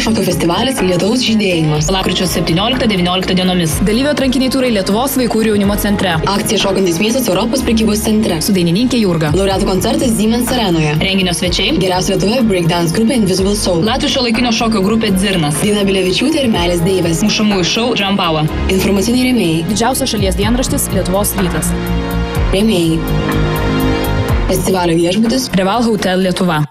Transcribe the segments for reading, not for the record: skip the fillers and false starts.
Jaunimo šokio festivalis Lietaus žydėjimas. Lapkričio 17-19 dienomis. Dalyvių atrankiniai turai Lietuvos vaikų ir jaunimo centre. Akcija Šokantis miestas Europos prekybos centre. Su dainininkė Jurga. Laureatų koncertas Siemens arenoje. Renginio svečiai. Geriausia Lietuvoje breakdance grupė Invisible Soul. Latvių šiuolaikinio šokio grupė Dzirnas. Dina Bilevičiūtė ir Melis Deivas. Mušamųjų šou Džampava. Informaciniai rėmėjai. Didžiausias šalies dienraštis Lietuvos rytas. Rėmėjai. Festivalio viešbutis Reval Hotel Lietuva.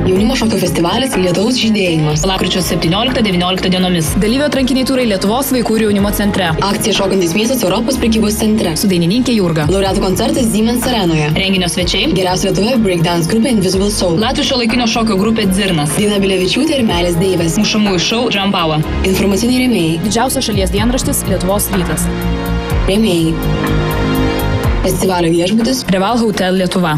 Jaunimo šokio festivalis Lietaus žydėjimas. Lapkričio 17-19 dienomis. Dalyvių atrankiniai turai Lietuvos vaikų ir jaunimo centre. Akcija Šokantis miestas Europos prekybos centre. Su dainininkė Jurga. Laureatų koncertas Siemens arenoje. Renginio svečiai. Geriausia Lietuvoje breakdance grupė Invisible Soul. Latvių šiuolaikinio šokio grupė Dzirnas. Dina Bilevičiūtė ir Melis Deivas. Mušamųjų šou Džampava. Informaciniai rėmėjai. Didžiausias šalies dienraštis Lietuvos rytas. Rėmėjai. Festivalio viešbutis Reval Hotel Lietuva.